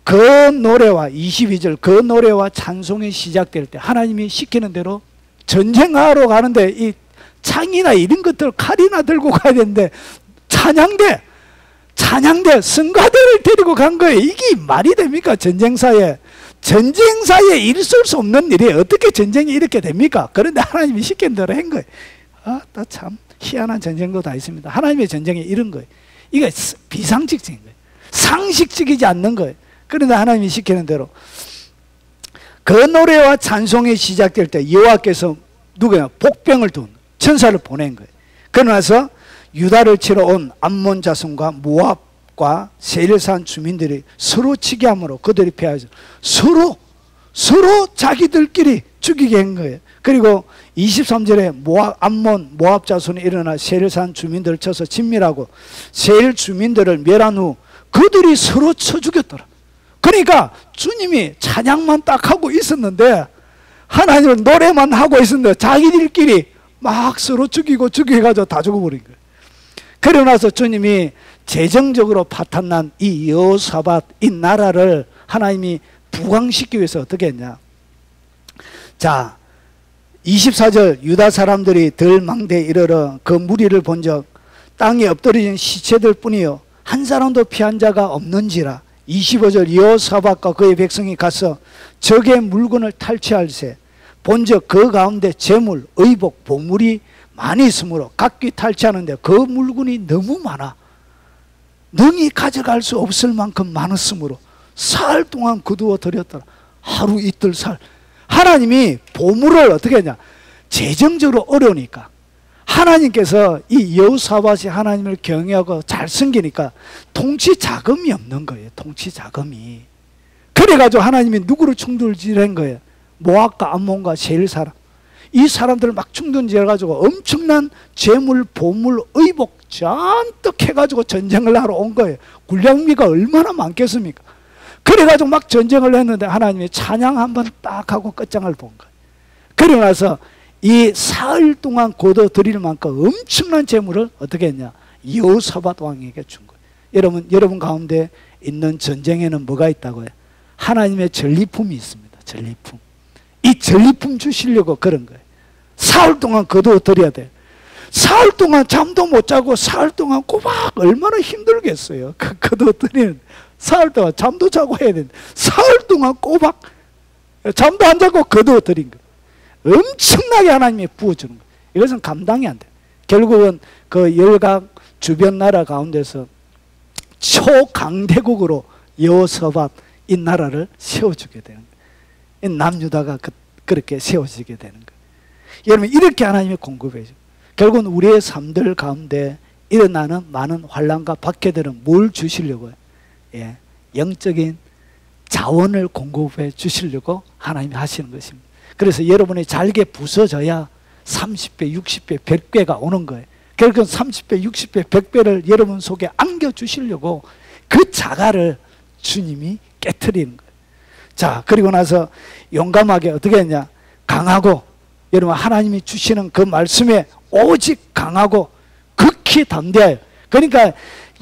그 노래와 22절 그 노래와 찬송이 시작될 때 하나님이 시키는 대로 전쟁하러 가는데 이 창이나 이런 것들 칼이나 들고 가야 되는데 찬양대 성가대를 데리고 간 거예요. 이게 말이 됩니까? 전쟁사에 있을 수 없는 일이 어떻게 전쟁이 이렇게 됩니까? 그런데 하나님이 시킨 대로 한 거예요. 나 참 희한한 전쟁도 다 있습니다. 하나님의 전쟁이 이런 거예요. 이게 비상식적인 거예요. 상식적이지 않는 거예요. 그런데 하나님이 시키는 대로 그 노래와 찬송이 시작될 때 여호와께서 누구냐? 복병을 둔 천사를 보낸 거예요. 그러나서 유다를 치러 온 암몬 자손과 모압과 세일산 주민들이 서로 치게 함으로 그들이 패하죠. 서로 자기들끼리 죽이게 한 거예요. 그리고 23절에 암몬 모압 자손이 일어나 세일산 주민들을 쳐서 진멸하고 세일 주민들을 멸한 후 그들이 서로 쳐 죽였더라. 그러니까 주님이 찬양만 딱 하고 있었는데 하나님은 노래만 하고 있었는데 자기들끼리 막 서로 죽여가지고 다 죽어버린 거예요. 그러고 나서 주님이 재정적으로 파탄난 이 여호사밧 이 나라를 하나님이 부강시키기 위해서 어떻게 했냐. 자 24절 유다 사람들이 들망대에 이르러 그 무리를 본적 땅에 엎드려진 시체들 뿐이요 한 사람도 피한 자가 없는지라. 25절 여호사밧과 그의 백성이 가서 적의 물건을 탈취할세 본적 그 가운데 재물, 의복, 보물이 많이 있으므로 각기 탈취하는데 그 물건이 너무 많아 능히 가져갈 수 없을 만큼 많았으므로 사흘 동안 거두어 드렸더라. 하루 이틀 살. 하나님이 보물을 어떻게 했냐. 재정적으로 어려우니까 하나님께서 이 여호사밧이 하나님을 경외하고 잘 섬기니까 통치 자금이 없는 거예요. 통치 자금이. 그래가지고 하나님이 누구를 충돌질한 거예요. 모압과 암몬과 세일 사람. 이 사람들을 막 충돌질해가지고 엄청난 재물, 보물, 의복 잔뜩 해가지고 전쟁을 하러 온 거예요. 군량미가 얼마나 많겠습니까? 그래가지고 막 전쟁을 했는데 하나님이 찬양 한번 딱 하고 끝장을 본 거예요. 그러고 나서 이 사흘 동안 거둬 드릴 만큼 엄청난 재물을 어떻게 했냐. 여호사밧 왕에게 준 거예요. 여러분 가운데 있는 전쟁에는 뭐가 있다고요? 하나님의 전리품이 있습니다. 전리품. 이 전리품 주시려고 그런 거예요. 사흘 동안 거두어 드려야 돼요. 사흘 동안 잠도 못 자고 사흘 동안 꼬박 얼마나 힘들겠어요. 거두어 드리는 사흘 동안 잠도 자고 해야 되는데 사흘 동안 꼬박 잠도 안 자고 거두어 드린 거예요. 엄청나게 하나님이 부어주는 거예요. 이것은 감당이 안 돼요. 결국은 그 열각 주변 나라 가운데서 초강대국으로 여호사밧 이 나라를 세워주게 되는 거예요. 남유다가 그렇게 세워지게 되는 거예요. 여러분 이렇게 하나님이 공급해 줘요. 결국은 우리의 삶들 가운데 일어나는 많은 환난과 박해들은 뭘 주시려고요? 예, 영적인 자원을 공급해 주시려고 하나님이 하시는 것입니다. 그래서 여러분의 잘게 부서져야 30배, 60배, 100배가 오는 거예요. 결국은 30배, 60배, 100배를 여러분 속에 안겨주시려고 그 자갈을 주님이 깨트리는 거예요. 자, 그리고 나서 용감하게 어떻게 했냐. 강하고 여러분 하나님이 주시는 그 말씀에 오직 강하고 극히 담대해요. 그러니까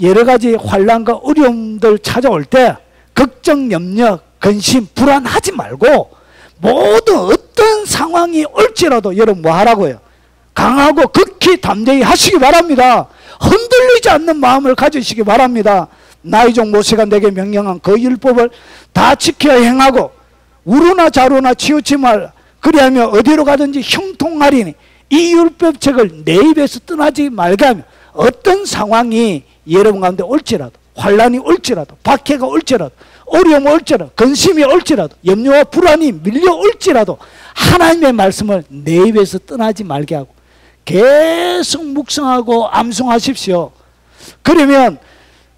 여러 가지 환난과 어려움들 찾아올 때 걱정, 염려, 근심, 불안하지 말고 모든 어떤 상황이 올지라도 여러분 뭐 하라고요? 강하고 극히 담대히 하시기 바랍니다. 흔들리지 않는 마음을 가지시기 바랍니다. 나의 종 모세가 내게 명령한 그 율법을 다 지켜 행하고 우루나 자루나 치우치 말라. 그리하면 어디로 가든지 형통하리니 이 율법책을 내 입에서 떠나지 말게 하며 어떤 상황이 여러분 가운데 올지라도 환난이 올지라도 박해가 올지라도 어려움이 올지라도 근심이 올지라도 염려와 불안이 밀려올지라도 하나님의 말씀을 내 입에서 떠나지 말게 하고 계속 묵상하고 암송하십시오. 그러면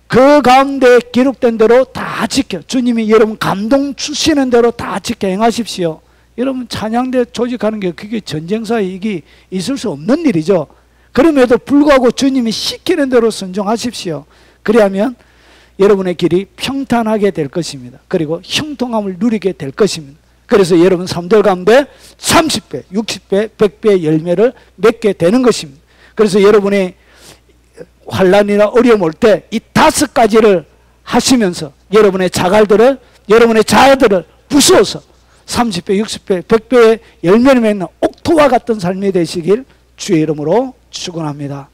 그 가운데 기록된 대로 다 지켜 주님이 여러분 감동 주시는 대로 다 지켜 행하십시오. 여러분 찬양대 조직하는 게 그게 전쟁사에 이게 있을 수 없는 일이죠. 그럼에도 불구하고 주님이 시키는 대로 순종하십시오. 그리하면 여러분의 길이 평탄하게 될 것입니다. 그리고 형통함을 누리게 될 것입니다. 그래서 여러분 삶들 가운데 30배, 60배, 100배의 열매를 맺게 되는 것입니다. 그래서 여러분의 환난이나 어려움 올 때 이 5가지를 하시면서 여러분의 자갈들을 여러분의 자아들을 부수어서 30배, 60배, 100배의 열매를 맺는 옥토와 같은 삶이 되시길 주의 이름으로 축원합니다.